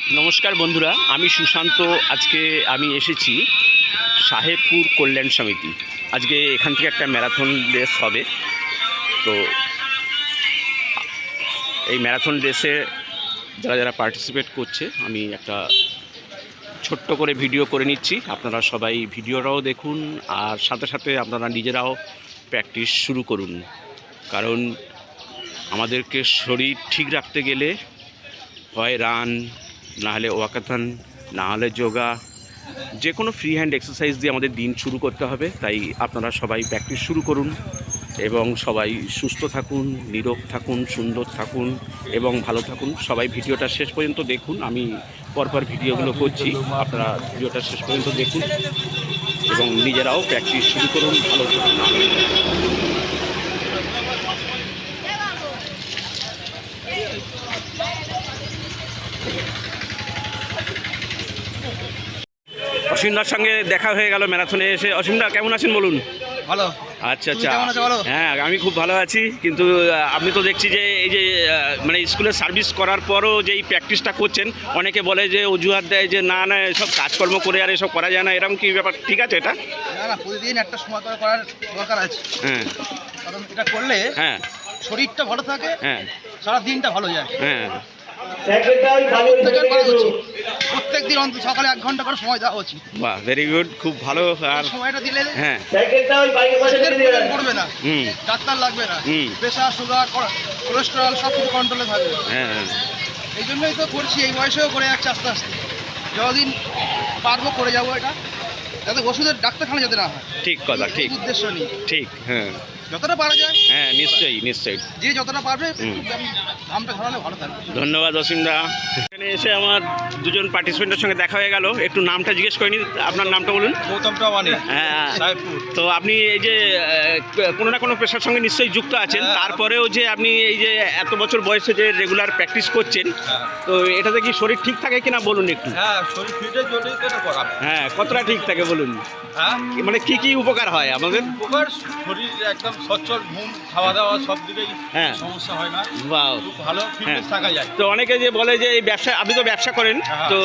নমস্কার বন্ধুরা, আমি সুশান্ত। আজকে আমি এসেছি সাহেবপুর কল্যাণ সমিতি। আজকে এখান থেকে একটা ম্যারাথন রেস হবে। তো এই ম্যারাথন রেসে যারা যারা পার্টিসিপেট করছে আমি একটা ছোট্ট করে ভিডিও করে নিচ্ছি। আপনারা সবাই ভিডিওটাও দেখুন, আর সাথে সাথে আপনারা নিজেরাও প্র্যাকটিস শুরু করুন। কারণ আমাদেরকে শরীর ঠিক রাখতে গেলে হয় রান, না হলে ওয়াকাথন, না হলে যোগা, যে কোনো ফ্রি হ্যান্ড এক্সারসাইজ দিয়ে আমাদের দিন শুরু করতে হবে। তাই আপনারা সবাই প্র্যাকটিস শুরু করুন এবং সবাই সুস্থ থাকুন, নিরোগ থাকুন, সুন্দর থাকুন এবং ভালো থাকুন। সবাই ভিডিওটা শেষ পর্যন্ত দেখুন। আমি পরপর ভিডিওগুলো করছি, আপনারা ভিডিওটা শেষ পর্যন্ত দেখুন এবং নিজেরাও প্র্যাকটিস শুরু করুন। ভালো থাকুন। অসীমদার সঙ্গে দেখা হয়ে গেল ম্যারাথনে এসে। অসীমদা কেমন আছেন বলুন? ভালো। আচ্ছা আচ্ছা, হ্যাঁ আমি খুব ভালো আছি। কিন্তু আপনি তো দেখছি যে এই যে মানে স্কুলে সার্ভিস করার পরও যে এই প্র্যাকটিসটা করছেন, অনেকে বলে যে অজুহাত দেয় যে না না এসব কাজকর্ম করে আর এসব করা যায় না, এরকম কি ব্যাপার? ঠিক আছে এটা? না না, প্রতিদিন একটা সময় করে করার দরকার আছে। হ্যাঁ, কারণ এটা করলে হ্যাঁ শরীরটা ভালো থাকে, হ্যাঁ সারা দিনটা ভালো যায়। হ্যাঁ, প্রত্যেক দিন অন্তত সকালে 1 ঘন্টা করে সময় দেওয়া উচিত। বাহ, ভেরি গুড, খুব ভালো। আর সময়টা দিলে হ্যাঁ পড়বে না, ডাক্তার লাগবে না, প্রেশার, সুগার, কোলেস্টেরল সব কিছু কন্ট্রোলে থাকবে। হ্যাঁ, এই জন্যই তো করছি, এই বয়সেও করে যাচ্ছে আস্তে আস্তে। যতদিন পারবো করে যাবো এটা, যাতে ওষুধের ডাক্তারখানা যেতে না হয়। ঠিক কথা, ঠিক উদ্দেশ্য নিয়ে ঠিক। হ্যাঁ যতটা পারা যায়, হ্যাঁ, নিশ্চয়ই নিশ্চয়ই। যে যতটা পারবে দামটা ধরালে ভালো থাকবে। ধন্যবাদ অসীমদা। এখানে এসে আমার দুজন পার্টিসিপেন্টের সঙ্গে দেখা হয়ে গেল। একটু নামটা জিজ্ঞেস করে নিন। আপনার নামটা বলুন। গৌতম প্রামাণিক, হ্যাঁ, সাহেবপুর। তো আপনি এই যে কোনো না কোনো পেশার সঙ্গে নিশ্চয়ই যুক্ত আছেন, তারপরেও যে আপনি এই যে এত বছর বয়সে যে রেগুলার প্র্যাকটিস করছেন, তো এটাতে কি শরীর ঠিক থাকে কিনা বলুন একটু। হ্যাঁ, শরীর ফিটের জন্যই তো এটা করা। হ্যাঁ, কতটা ঠিক থাকে বলুন। হ্যাঁ, মানে কি কি উপকার হয় আমাদের? উপকার, শরীর একদম সচ্ছল, ঘুম, খাওয়া দাওয়া সব দিকেই হ্যাঁ, সমস্যা হয় না, বাহ, খুব ভালো ফিটনেস থাকা যায়। তো অনেকে যে বলে যে এই ব্যবসা, আপনি তো ব্যবসা করেন, হ্যাঁ। তো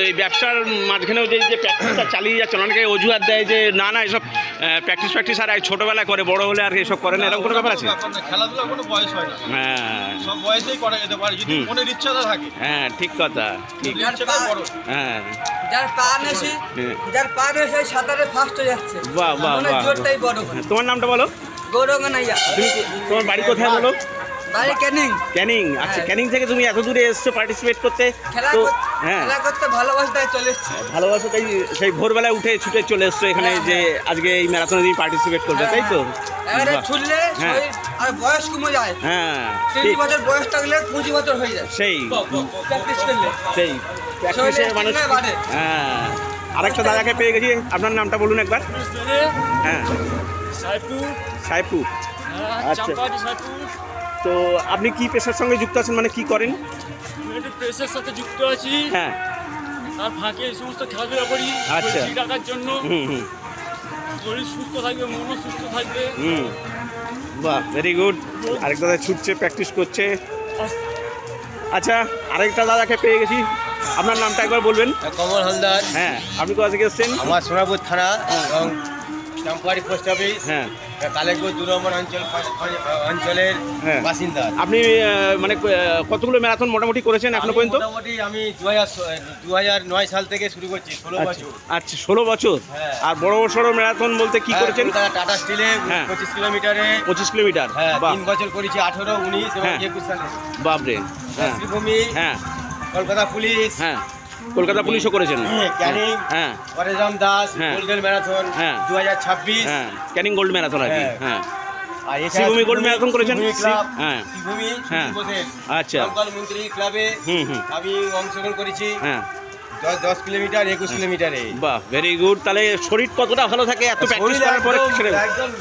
এই ব্যবসার মাঝখানেও যে প্র্যাকটিসটা চালিয়ে যাচ্ছেন, অনেকে অজুহাত দেয় যে না না এসব প্র্যাকটিস আর ছোটোবেলায় করে, বড় হলে আর এসব করে না, এরকম কোনো ব্যাপার আছে? খেলাধুলার কোনো বয়স হয় না, হ্যাঁ সব বয়সেই করা যেতে পারে যদি মনের ইচ্ছাটা থাকে। হ্যাঁ, ঠিক কথা, ঠিক। ইচ্ছাটাই বড়। হ্যাঁ, যার পা বেশি, সাঁতারে ফার্স্ট হয়ে যাচ্ছে। বাহ বাহ বাহ। জোরটাই বড়। তোমার নামটা বলো। গৌরঙ্গনাইয়া। তোমার বাড়ি কোথায় বলো? বাড়ি ক্যানিং। ক্যানিং। আচ্ছা, ক্যানিং থেকে তুমি এত দূরে এসছো পার্টিসিপেট করতে? তো হ্যাঁ, খেলা করতে ভালোবাসা, তাই চলে এসছি। ভালোবাসা, তাই সেই ভোরবেলায় উঠে ছুটে চলে এসছো এখানে যে আজকে এই ম্যারাথনে তুমি পার্টিসিপেট করবে, তাই তো? এবারে ছুটলে শরীর আর বয়স কমে যায়। হ্যাঁ, 30 বছর বয়স থাকলে 25 বছর হয়ে যায় সেই প্র্যাকটিস করলে। সেই প্র্যাকটিসে মানুষ। হ্যাঁ, আরেকটা দাদাকে পেয়ে গেছি। আপনার নামটা বলুন একবার। হ্যাঁ, সাহেবপুর। আচ্ছা, তো আপনি কি পেশার সঙ্গে যুক্ত আছেন, মানে কি করেন? একটু প্রেসের সাথে যুক্ত আছি, হ্যাঁ, আর ফাঁকে এই সমস্ত খেলাধুলা করি আচ্ছা। ঠিক রাখার জন্য। হুম, শরীর সুস্থ থাকবে, মনও সুস্থ থাকবে। বাহ, ভেরি গুড। আরেক দাদা ছুটছে, প্র্যাকটিস করছে। আচ্ছা, আরেকটা দাদাকে পেয়ে গেছি। আপনার নামটা একবার বলবেন। কমল হালদার। হ্যাঁ, আপনি কোথা থেকে এসছেন? আমার সোনাপুর থানা এবং চাম্পাহাড়ি পোস্ট অফিস, হ্যাঁ, কালেকপুর 2 নম্বর অঞ্চলের হ্যাঁ। বাসিন্দা। আপনি মানে কতগুলো ম্যারাথন মোটামুটি করেছেন এখনো পর্যন্ত? মোটামুটি আমি 2009 সাল থেকে শুরু করছি, 16 বছর। আচ্ছা, 16 বছর। হ্যাঁ। আর বড় সড়ো ম্যারাথন বলতে কি করেছেন? টাটা স্টিলে হ্যাঁ। 25 কিলোমিটারে। 25 কিলোমিটার। হ্যাঁ, বাহ, 3 বছর করেছি, 18, 19 এবং হ্যাঁ। 21 সালে। বাপরে। হ্যাঁ শ্রীভূমি, হ্যাঁ কলকাতা পুলিশ, হ্যাঁ, কলকাতা পুলিশও করেছেন। ক্যানিং, হ্যাঁ পরেশরাম দাস, হ্যাঁ। গোল্ডেন ম্যারাথন হ্যাঁ। 2026। হ্যাঁ, ক্যানিং গোল্ড ম্যারাথন আর কি। হ্যাঁ। হ্যাঁ, আর এছাড়া শ্রীভূমি গোল্ড ম্যারাথন করেছেন? শ্রীভূমি ক্লাব, হ্যাঁ শ্রীভূমি, হ্যাঁ। আচ্ছা। দমকল মন্ত্রী ক্লাবে হুম। আমি অংশগ্রহণ করেছি। হ্যাঁ, 10 কিলোমিটার, 21 কিলোমিটারে। বাহ, ভেরি গুড। তাহলে শরীর কতটা ভালো থাকে এত প্র্যাকটিস করার পরে? একদম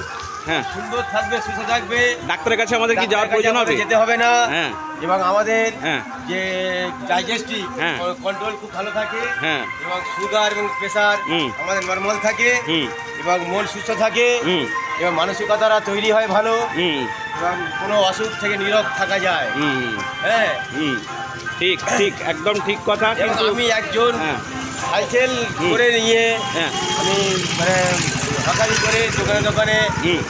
হ্যাঁ, সুন্দর থাকবে, সুস্থ থাকবে। ডাক্তারের কাছে আমাদের কি যাওয়ার প্রয়োজন হবে? যেতে হবে না। হ্যাঁ, এবং আমাদের হ্যাঁ, যে ডাইজেস্টিভ হ্যাঁ। কন্ট্রোল খুব ভালো থাকে, হ্যাঁ, এবং সুগার এবং প্রেসার আমাদের নর্মাল থাকে, এবং মন সুস্থ থাকে, এবং মানসিকতাটা তৈরি হয় ভালো, এবং কোনো অসুখ থেকে নীরব থাকা যায়। হ্যাঁ, ঠিক ঠিক একদম ঠিক কথা। এবং কিন্তু আমি একজন হ্যাঁ সাইকেল করে নিয়ে হ্যাঁ আমি মানে সকালি করে দোকানে দোকানে হুম।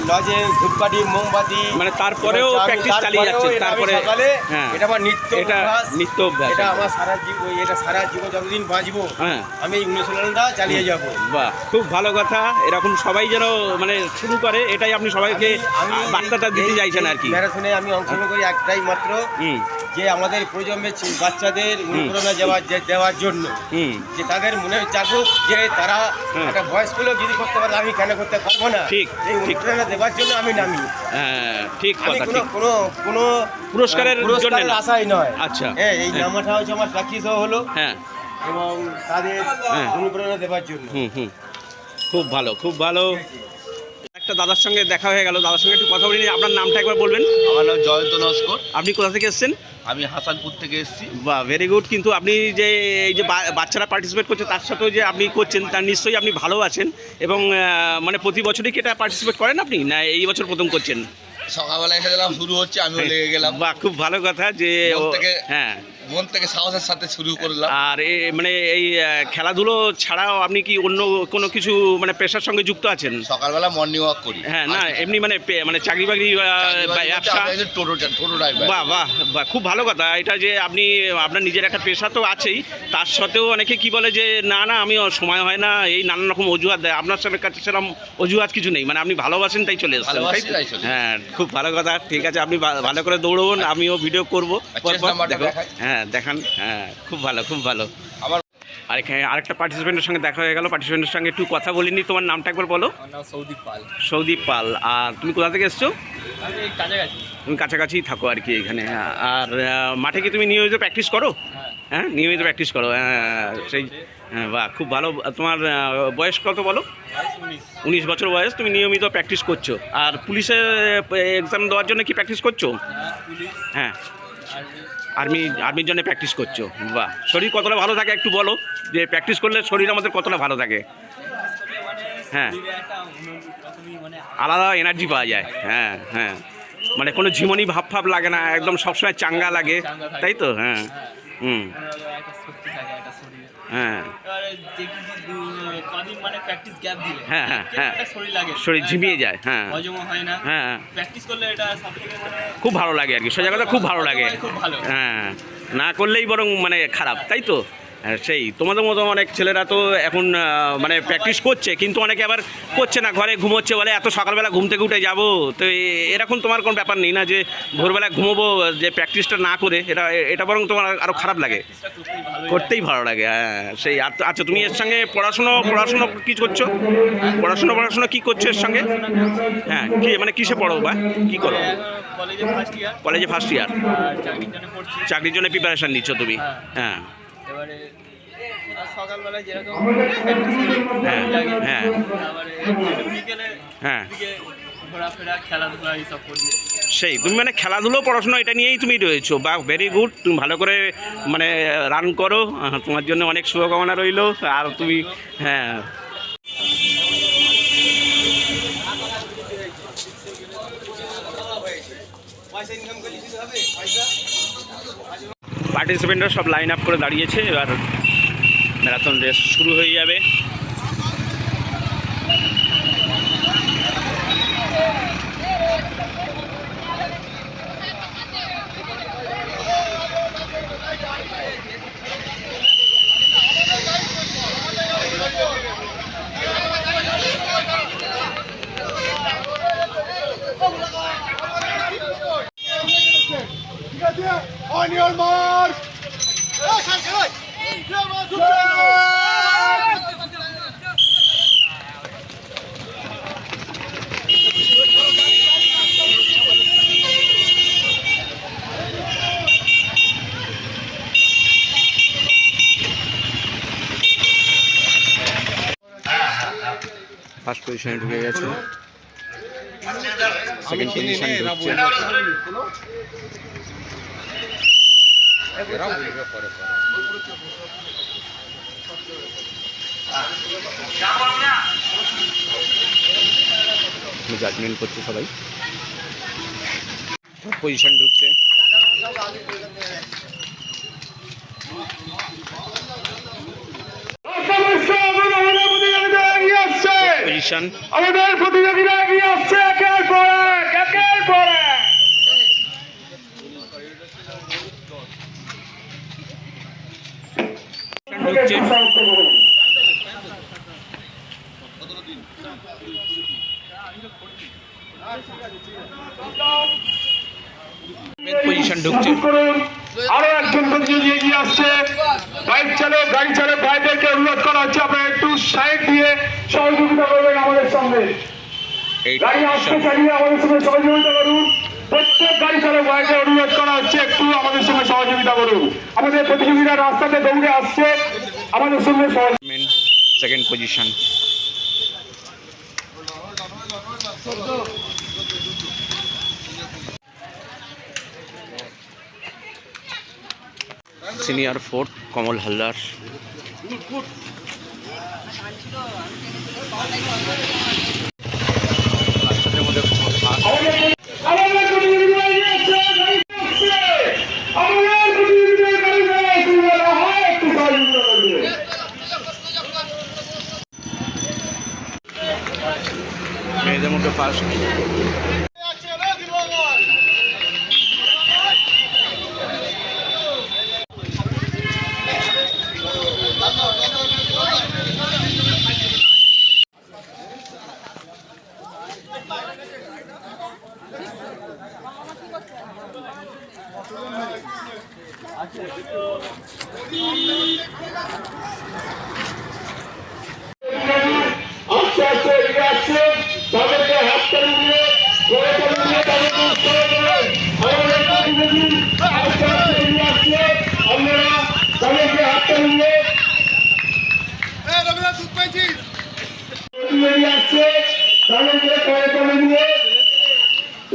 লজে ধূপকাঠি মোমবাতি মানে তারপরেও প্র্যাকটিস চালিয়ে যাচ্ছে তারপরে সকালে হ্যাঁ এটা আমার নিত্য এটা অভ্যাস। নিত্য অভ্যাস। এটা আমার সারা জীবন যতদিন বাঁচবো হ্যাঁ আমি এই অনুশীলনটা চালিয়ে যাব। বাহ, খুব ভালো কথা। এরকম সবাই যেন মানে শুরু করে, এটাই আপনি সবাইকে বার্তাটা দিতে চাইছেন আর কি। ম্যারাথনে আমি অংশগ্রহণ করি একটাই মাত্র, হুম যে আমাদের প্রজন্মের বাচ্চাদের অনুপ্রেরণা দেওয়ার জন্য, হুম যে তাদের মনে জাগুক যে তারা হ্যাঁ। একটা বয়স্কগুলো যদি করতে পারে আমি কেন করতে পারবো না। ঠিক, এই ঠিক। অনুপ্রেরণা দেওয়ার জন্য আমি নামি। হ্যাঁ ঠিক আমি কথা, কোনো ঠিক। কোনো কোনো পুরস্কারের জন্য না। আশাই নয়। আচ্ছা হ্যাঁ, এই হ্যাঁ। নামাটা হচ্ছে আমার প্র্যাকটিসও হলো হ্যাঁ এবং তাদের হ্যাঁ। অনুপ্রেরণা দেওয়ার জন্য। হুম হুম খুব ভালো, খুব ভালো। একটা দাদার সঙ্গে দেখা হয়ে গেল, দাদার সঙ্গে একটু কথা বলি। আপনার নামটা একবার বলবেন? আমার নাম জয়ন্ত নস্কর, আপনি কোথা থেকে এসেছেন? আমি হাসানপুর থেকে এসেছি। বাহ, ভেরি গুড। কিন্তু আপনি যে এই যে বাচ্চারা পার্টিসিপেট করছে তার সাথেও যে আপনি করছেন, তার নিশ্চয়ই আপনি ভালো আছেন। এবং মানে প্রতি বছরই কি এটা পার্টিসিপেট করেন আপনি, না এই বছর প্রথম করছেন? সকালবেলা এসে গেলাম, শুরু হচ্ছে, আমিও লেগে গেলাম। বাহ, খুব ভালো কথা যে হ্যাঁ মন থেকে সাহসের সাথে শুরু করলাম। আর মানে এই খেলাধুলো ছাড়াও আপনি কি অন্য কোনো কিছু মানে পেশার সঙ্গে যুক্ত আছেন? সকালবেলা মর্নিং ওয়াক করি। হ্যাঁ, না এমনি মানে মানে চাকরি বাকরি ব্যবসা? টোটো ড্রাইভার। বাহ বাহ বাহ, খুব ভালো কথা এটা যে আপনি আপনার নিজের একটা পেশা তো আছেই, তার সত্ত্বেও অনেকে কি বলে যে না না আমি সময় হয় না, এই নানান রকম অজুহাত দেয়। আপনার সাথে কাছে সেরকম অজুহাত কিছু নেই, মানে আপনি ভালোবাসেন তাই চলে এসেছেন, তাই তো? হ্যাঁ, খুব ভালো কথা। ঠিক আছে, আপনি ভালো করে দৌড়ুন, আমিও ভিডিও করবো। হ্যাঁ দেখান, হ্যাঁ খুব ভালো, খুব ভালো। আর এখানে আরেকটা পার্টিসিপেন্টের সঙ্গে দেখা হয়ে গেল, পার্টিসিপেন্টের সঙ্গে একটু কথা বলিনি। তোমার নামটা একবার বলো। আমার নাম সৌদীপ পাল। সৌদীপ পাল। আর তুমি কোথা থেকে এসছো? আমি এই কাছাকাছি। তুমি কাছাকাছিই থাকো আর কি এখানে। আর মাঠে কি তুমি নিয়মিত প্র্যাকটিস করো? হ্যাঁ, নিয়মিত প্র্যাকটিস করো। সেই হ্যাঁ, বাহ, খুব ভালো। তোমার বয়স কত বলো? 19 বছর বয়স। তুমি নিয়মিত প্র্যাকটিস করছো। আর পুলিশের এক্সাম দেওয়ার জন্য কি প্র্যাকটিস করছো? হ্যাঁ, আর্মির জন্য প্র্যাকটিস করছো। বাহ, শরীর কতটা ভালো থাকে একটু বলো, যে প্র্যাকটিস করলে শরীর আমাদের কতটা ভালো থাকে? হ্যাঁ, আলাদা এনার্জি পাওয়া যায়। হ্যাঁ হ্যাঁ, মানে কোনো ঝিমনি ভাব লাগে না, একদম সবসময় চাঙ্গা লাগে, তাই তো? হ্যাঁ হুম হ্যাঁ হ্যাঁ হ্যাঁ হ্যাঁ, শরীর ঝিমিয়ে যায়। হ্যাঁ হ্যাঁ, খুব ভালো লাগে আর কি, সোজা কথা খুব ভালো লাগে। হ্যাঁ, না করলেই বরং মানে খারাপ, তাই তো? সেই তোমাদের মতো অনেক ছেলেরা তো এখন মানে প্র্যাকটিস করছে, কিন্তু অনেকে আবার করছে না, ঘরে ঘুমোচ্ছে, বলে এত সকালবেলা ঘুম থেকে উঠে যাবো। তো এরকম তোমার কোনো ব্যাপার নেই না যে ভোরবেলা ঘুমোবো, যে প্র্যাকটিসটা না করে? এটা বরং তোমার আরও খারাপ লাগে, করতেই ভালো লাগে। হ্যাঁ, সেই। আচ্ছা, তুমি এর সঙ্গে পড়াশুনো কী করছো? পড়াশুনো কী করছো এর সঙ্গে? হ্যাঁ, কি মানে কিসে পড়ো বা কী করো? কলেজে ফার্স্ট ইয়ার। চাকরির জন্য প্রিপারেশান নিচ্ছ তুমি? হ্যাঁ, এবারে সকালবেলায় যেরকম হ্যাঁ হ্যাঁ বিকেলে হ্যাঁ, ঘোরাফেরা খেলাধুলা এইসব করি। সেই। তুমি মানে খেলাধুলো পড়াশোনা এটা নিয়েই তুমি রয়েছো। বা ভেরি গুড। তুমি ভালো করে মানে রান করো, তোমার জন্য অনেক শুভকামনা রইলো। আর তুমি হ্যাঁ, পার্টিসিপেন্টরা সব লাইন আপ করে দাঁড়িয়েছে। এবার ম্যারাথন রেস শুরু হয়ে যাবে। On your mark! ফার্স্ট পজিশনে ঢুকে গেছে, সেকেন্ড পজিশন ঢুকছে। জাজমেন্ট করছে সবাই। পজিশন ঢুকছে। পজিশন। আমাদের প্রতিযোগীরা এগিয়ে আসছে একের পর এক। ঢুকছে পজিশন ঢুকছে। আরো একজন প্রতিযোগী এগিয়ে আসছে। বাইক চালক গাড়ি চালক ভাইদেরকে অনুরোধ করা হচ্ছে আপনারা একটু সাইড দিয়ে সহযোগিতা করবেন আমাদের সঙ্গে। গাড়ি আসতে চালিয়ে আমাদের সঙ্গে সহযোগিতা করুন। প্রত্যেক গাড়ি চালক ভাইকে অনুরোধ করা হচ্ছে একটু আমাদের সঙ্গে সহযোগিতা করুন। আমাদের প্রতিযোগীরা রাস্তাতে দৌড়ে আসছে, আমাদের সঙ্গে সেকেন্ড পজিশন। সিনিয়র ফোর্থ কমল হালদার। রাস্তার মধ্যে আমাদের প্রতিযোগীরা এগিয়ে আসছে, গাড়ি আসছে। আমাদের প্রতিযোগীদের গাড়ি চালায় সুবিধা হয়, একটু সহযোগিতা করবেন। মেয়েদের মধ্যে ফার্স্ট। আস্তে আস্তে এগিয়ে আসছে, তাদেরকে হাত তালি দিয়ে গড়ে তালি দিয়ে তাদেরকে উৎসাহ দেবেন। আমাদের প্রতিযোগী আস্তে আস্তে এগিয়ে আসছে, আপনারা তাদেরকে হাত তালি দিয়ে প্রতিযোগী আসছে, তাদেরকে গড়ে তালি দিয়ে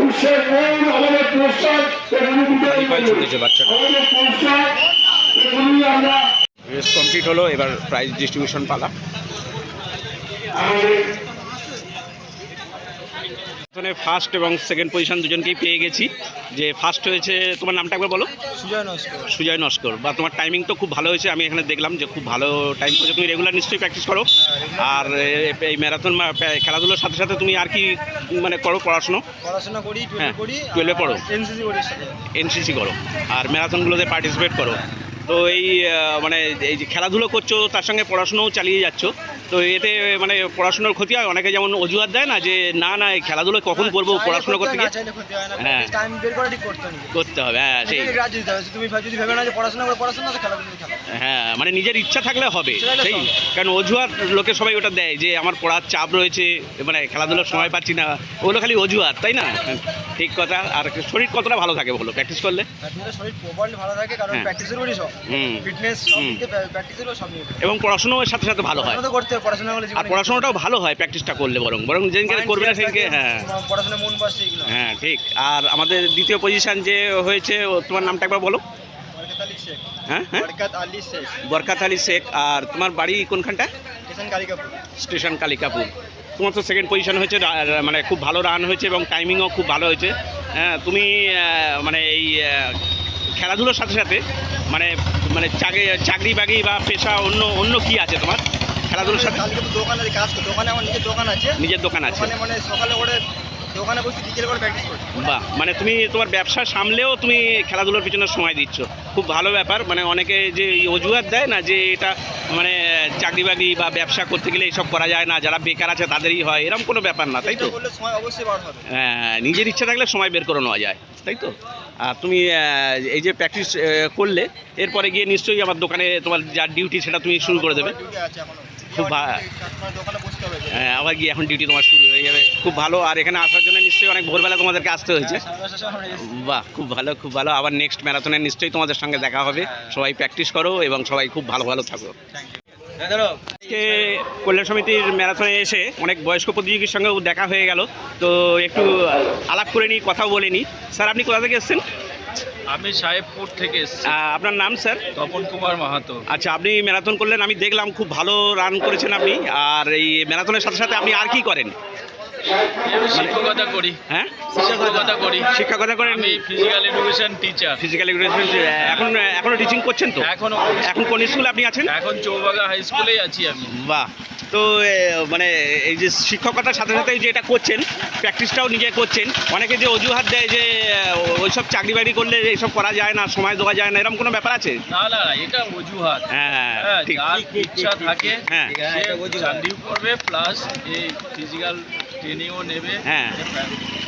উৎসাহ করুন। আমাদের পুরস্কার এগুলি দিতে ছুটেছে বাচ্চাটা। আমাদের পুরস্কার এগুলি আমরা রেস কমপ্লিট হলো, এবার প্রাইজ ডিস্ট্রিবিউশন পালা। ফার্স্ট এবং সেকেন্ড পজিশন দুজনকেই পেয়ে গেছি। যে ফার্স্ট হয়েছে, তোমার নামটা একবার বলো। সুজয় নস্কর। বা তোমার টাইমিং তো খুব ভালো হয়েছে, আমি এখানে দেখলাম যে খুব ভালো টাইম করেছো। তুমি রেগুলার নিশ্চয়ই প্র্যাকটিস করো। আর এই ম্যারাথন খেলাধুলোর সাথে সাথে তুমি আর কি মানে করো? পড়াশোনা করি, হ্যাঁ, 12 12 পড়ো, এনসিসি করি সাথে। এনসিসি করো, আর ম্যারাথনগুলোতে পার্টিসিপেট করো। তো এই মানে এই যে খেলাধুলো করছো তার সঙ্গে পড়াশোনাও চালিয়ে যাচ্ছ, তো এতে মানে পড়াশোনার ক্ষতি হয়? অনেকে যেমন অজুহাত দেয় না যে না না এই খেলাধুলো কখন করবো, পড়াশোনা করতে গিয়ে। হ্যাঁ, টাইম বের করে ঠিক করতে হবে। করতে হবে, হ্যাঁ সেই। তুমি যদি ভেবে না যে পড়াশোনা করে পড়াশোনা, তো খেলাধুলো খেলো। হ্যাঁ, মানে নিজের ইচ্ছা থাকলে হবে সেই। কারণ অজুহাত লোকে সবাই ওটা দেয় যে আমার পড়ার চাপ রয়েছে, মানে খেলাধুলোর সময় পাচ্ছি না, ওগুলো খালি অজুহাত, তাই না? ঠিক কথা। আর শরীর কতটা ভালো থাকে বলো প্র্যাকটিস করলে? শরীর প্রবল ভালো থাকে, কারণ প্র্যাকটিসের করি সব, ফিটনেস সব দিকে প্র্যাকটিসেরও সব নিয়ে। এবং পড়াশোনার সাথে সাথে ভালো হয়। করতে পড়াশোনা হলে আর পড়াশোনাটাও ভালো হয় প্র্যাকটিসটা করলে, বরং যেদিনকে করবে না সেদিনকে। হ্যাঁ পড়াশোনা মন বসে এগুলো। হ্যাঁ ঠিক। আর আমাদের দ্বিতীয় পজিশন যে হয়েছে, তোমার নামটা একবার বলো। বরকত আলী শেখ। হ্যাঁ, বরকত আলী শেখ। আর তোমার বাড়ি কোনখানটা? স্টেশন কালিকাপুর। তোমার তো সেকেন্ড পজিশন হয়েছে, মানে খুব ভালো রান হয়েছে এবং টাইমিংও খুব ভালো হয়েছে। হ্যাঁ, তুমি মানে এই খেলাধুলোর সাথে সাথে মানে মানে চাকরি বাকরি বা পেশা অন্য কি আছে তোমার খেলাধুলোর সাথে? দোকানে কাজ করি, দোকানে আমার নিজের দোকান আছে। নিজের দোকান আছে, মানে সকালে করে দোকানে বসে বিকেল করে প্র্যাকটিস করি। বাহ, মানে তুমি তোমার ব্যবসা সামলেও তুমি খেলাধুলোর পিছনে সময় দিচ্ছ, খুব ভালো ব্যাপার। মানে অনেকে যে অজুহাত দেয় না যে এটা মানে চাকরি বাকরি বা ব্যবসা করতে গেলে এইসব করা যায় না, যারা বেকার আছে তাদেরই হয়, এরকম কোনো ব্যাপার না, তাই তো? সময় অবশ্যই বার হবে। হ্যাঁ, নিজের ইচ্ছা থাকলে সময় বের করে নেওয়া যায়, তাই তো? আর তুমি এই যে প্র্যাকটিস করলে, এরপরে গিয়ে নিশ্চয়ই আমার দোকানে তোমার যা ডিউটি সেটা তুমি শুরু করে দেবে। খুব হ্যাঁ, আবার গিয়ে এখন ডিউটি তোমার শুরু হয়ে যাবে, খুব ভালো। আর এখানে আসার জন্য নিশ্চয়ই অনেক ভোরবেলা তোমাদেরকে আসতে হয়েছে। বাহ, খুব ভালো, খুব ভালো। আবার নেক্সট ম্যারাথনে নিশ্চয়ই তোমাদের সঙ্গে দেখা হবে। সবাই প্র্যাকটিস করো এবং সবাই খুব ভালো ভালো থাকো। আজকে কল্যাণ সমিতির ম্যারাথনে এসে অনেক বয়স্ক প্রতিযোগীর সঙ্গেও দেখা হয়ে গেল, তো একটু আলাপ করে নিই, কথাও বলে নিই। স্যার, আপনি কোথা থেকে এসেছেন? আমি সাহেবপুর থেকে এসেছি। আপনার নাম স্যার? তপন কুমার মাহাতো। আচ্ছা, আপনি ম্যারাথন করলেন, আমি দেখলাম খুব ভালো রান করেছেন আপনি। আর এই ম্যারাথনের সাথে সাথে আপনি আর কি করেন? আমি শিক্ষকতা করি। হ্যাঁ, শিক্ষকতা করেন। আমি physical education teacher. Physical education এখনো টিচিং করছেন তো? এখন কোন স্কুলে আপনি আছেন? এখন চৌবাগা হাই স্কুলেই আছি আমি। বাহ, তো মানে এই যে শিক্ষকতার সাথে সাথে যে এটা করছেন, প্র্যাকটিসটাও নিজে করছেন, অনেকে যে অজুহাত দেয় যে ওইসব চাকরি বাকরি করলে এইসব করা যায় না, সময় দেওয়া যায় না, এরকম কোনো ব্যাপার আছে? না না না, এটা অজুহাত। হ্যাঁ ঠিক। যার ইচ্ছা থাকে হ্যাঁ সে চাকরিও করবে, প্লাস এই ফিজিক্যাল ট্রেনিংও নেবে। হ্যাঁ।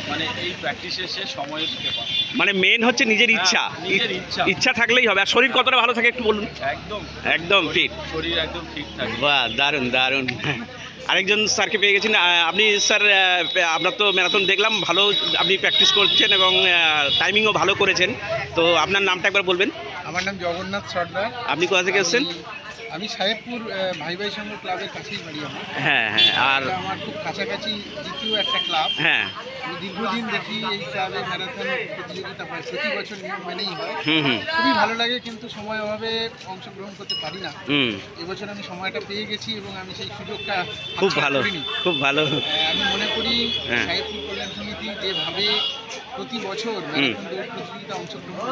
মানে এই প্র্যাকটিসে সে সময় দিতে পারে। মানে মেন হচ্ছে নিজের ইচ্ছা, নিজের ইচ্ছা। ইচ্ছা থাকলেই হবে। আর শরীর কতটা ভালো থাকে একটু বলুন। একদম একদম ফিট। শরীর একদম ঠিক থাকে। বাহ, দারুণ দারুণ। আরেকজন স্যারকে পেয়ে গেছেন। আপনি স্যার, আপনার তো ম্যারাথন দেখলাম, ভালো আপনি প্র্যাকটিস করছেন এবং টাইমিংও ভালো করেছেন। তো আপনার নামটা একবার বলবেন। আমার নাম জগন্নাথ সর্দার। আপনি কোথা থেকে এসেছেন? আমি সাহেবপুর ভাই ভাই সংঘ ক্লাবের কাছেই বাড়ি আমার। হ্যাঁ হ্যাঁ। আর এটা আমার খুব কাছাকাছি দ্বিতীয় একটা ক্লাব। হ্যাঁ। আমি দীর্ঘদিন দেখি এই ক্লাবে ম্যারাথন প্রতিযোগিতা হয়, প্রতি বছর নিয়ম মেনেই হয়। হুম হুম খুবই ভালো লাগে, কিন্তু সময় অভাবে অংশগ্রহণ করতে পারি না। হুম। এবছর আমি সময়টা পেয়ে গেছি এবং আমি সেই সুযোগটা খুব হাতছাড়া ভালো, করিনি। খুব ভালো। আমি মনে করি হ্যাঁ। সাহিত্যিক কল্যাণ সমিতি যেভাবে প্রতি বছর ম্যারাথন দৌড় প্রতিযোগিতা অংশগ্রহণ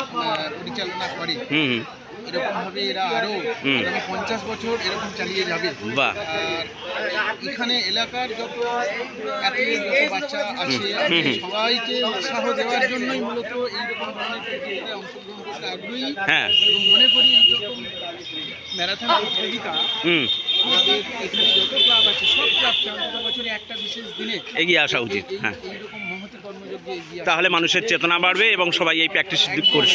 পরিচালনা করে, হুম হুম। এরকমভাবে এরা আরও হুম। আগামী 50 বছর এরকম চালিয়ে যাবে। বাহ। আর এখানে এলাকার যত অ্যাথলিট, যত বাচ্চা আছে, হুম হুম। সবাইকে উৎসাহ দেওয়ার জন্যই মূলত এইরকম ধরনের প্রতিযোগিতায় অংশগ্রহণ করতে আগ্রহী। হ্যাঁ। এবং মনে করি এইরকম ম্যারাথন প্রতিযোগিতা হুম। আমাদের এখানে যত ক্লাব আছে সব ক্লাবকে অন্তত বছরে একটা বিশেষ দিনে এগিয়ে আসা উচিত। হ্যাঁ। এইরকম মহতি কর্মযজ্ঞে এগিয়ে আসা। তাহলে মানুষের চেতনা বাড়বে এবং সবাই এই প্র্যাকটিস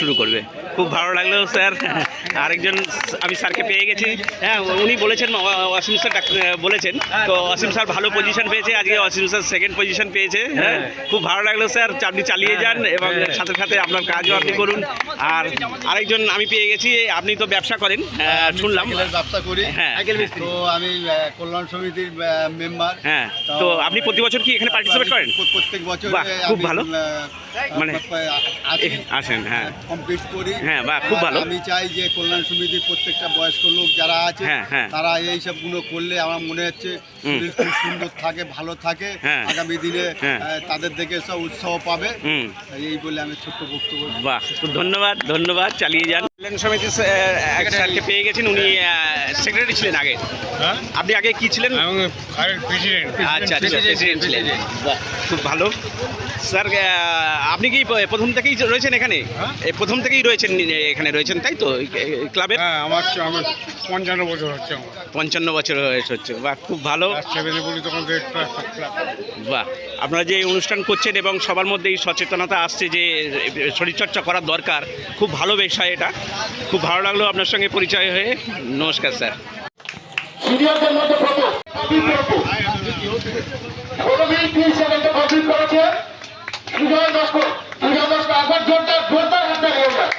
শুরু করবে। খুব ভালো লাগলো স্যার। আরেকজন আমি স্যারকে পেয়ে গেছি। হ্যাঁ, উনি বলেছেন, অসীম স্যার বলেছেন, তো অসীম স্যার ভালো পজিশন পেয়েছে, আজকে অসীম স্যার সেকেন্ড পজিশন পেয়েছে। হ্যাঁ, খুব ভালো লাগলো স্যার। আপনি চালিয়ে যান এবং সাথে সাথে আপনার কাজও আপনি করুন। আর আরেকজন আমি পেয়ে গেছি, আপনি তো ব্যবসা করেন শুনলাম। ব্যবসা করি। হ্যাঁ। তো আমি কল্যাণ সমিতির মেম্বার। হ্যাঁ, তো আপনি প্রতি বছর কি এখানে পার্টিসিপেট করেন? প্রত্যেক বছর বাহ, খুব ভালো। মানে আসেন। হ্যাঁ, কমপ্লিট করি। হ্যাঁ, বাহ, খুব ভালো। আমি চাই যে কল্যাণ সমিতির প্রত্যেকটা বয়স্ক লোক যারা আছে, হ্যাঁ, হ্যাঁ। তারা এই সবগুলো করলে আমার মনে হচ্ছে হুম। শরীর খুব সুন্দর থাকে, ভালো থাকে। হ্যাঁ। আগামী দিনে হ্যাঁ। তাদের দেখে সব উৎসাহ পাবে। হুম। এই বলে আমি ছোট্ট বক্তব্য। বাহ, খুব ধন্যবাদ, ধন্যবাদ। চালিয়ে যান। কল্যাণ সমিতি এক স্যারকে পেয়ে গেছেন, উনি সেক্রেটারি ছিলেন আগে। আপনি আগে কি ছিলেন? আচ্ছা আচ্ছা, প্রেসিডেন্ট ছিলেন। বাহ, খুব ভালো স্যার। আপনি কি প্রথম থেকেই রয়েছেন এখানে? এই প্রথম থেকেই রয়েছেন, এখানে রয়েছেন তাই তো ক্লাবের? হ্যাঁ, আমার 55 বছর হচ্ছে। আমার 55 বছর হচ্ছে। বাহ, খুব ভালো। বলি তখন বাহ, আপনারা যে এই অনুষ্ঠান করছেন এবং সবার মধ্যে এই সচেতনতা আসছে যে শরীরচর্চা করার দরকার, খুব ভালো বিষয় এটা। খুব ভালো লাগলো আপনার সঙ্গে পরিচয় হয়ে। নমস্কার স্যার। সিনিয়রদের মধ্যে কমপ্লিট করেছে সুজয় নস্কর। সুজয় নস্কর একবার জোরদার জোরদার হাতটা নিয়ে যায়।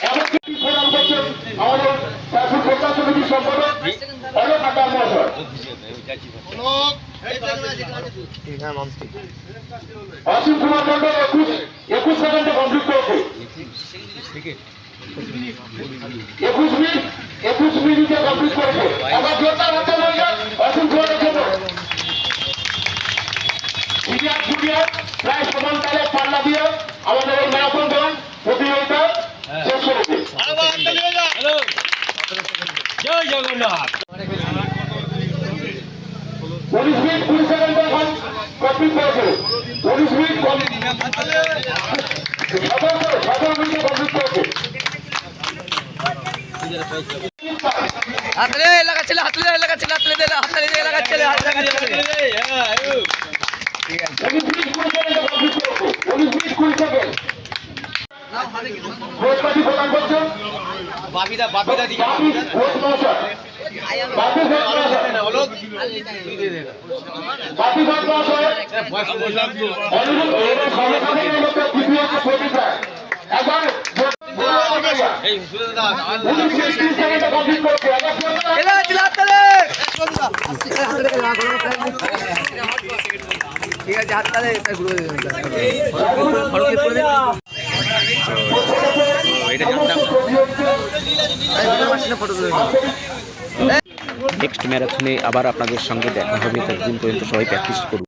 এমনকি প্রণাম করছেন আমাদের শাসক কল্যাণ সমিতির সম্পাদক অলোক আকাশ মহাশয়। অসীম কুমার মন্ডল 21 সেকেন্ডে কমপ্লিট করেছে। 21 মিনিটে কমপ্লিট করেছে। আবার জোরদার হাতটা নিয়ে যায় অসীম কুমারের জন্য। সিনিয়র জুনিয়র প্রায় সমান তালে পাল্লা দিয়ে আমাদের এই ম্যারাথন দৌড় প্রতিযোগিতা শেষ করেছে। জয় জগন্নাথ। 19 মিনিট 20 সেকেন্ডে কমপ্লিট করেছে। 19 মিনিট 17 মিনিটে কমপ্লিট করেছে। হাতলে এলাকা ছেলে, হাতলে এলাকা ছেলে, হাতলে দে, হাতলে দে এলাকা ছেলে, হাতলে এলাকা ছেলে। 19 মিনিট 20 সেকেন্ডে কমপ্লিট করেছে। 19 মিনিট 20 সেকেন্ড। ঘোষপাতি প্রদান করছেন বাপিদা বাপি ঘোষ মহাশয়। বাপি ঘোষ মহাশয়। বাপি ঘোষ মহাশয়। অনুরোধ এবং সমাধানে এই লোকটা তৃতীয় প্রতিষ্ঠা। একবার 19 মিনিট 30 সেকেন্ডে কমপ্লিট করেছে। এলাকা ছেলে, হাতলে। ঠিক আছে, হাতলে ঘুরে দেবেন। এটা জানতাম। ফটো তুলে নেক্সট ম্যারাথনে আবার আপনাদের সঙ্গে দেখা হবে। ততদিন পর্যন্ত সবাই প্র্যাকটিস করুন।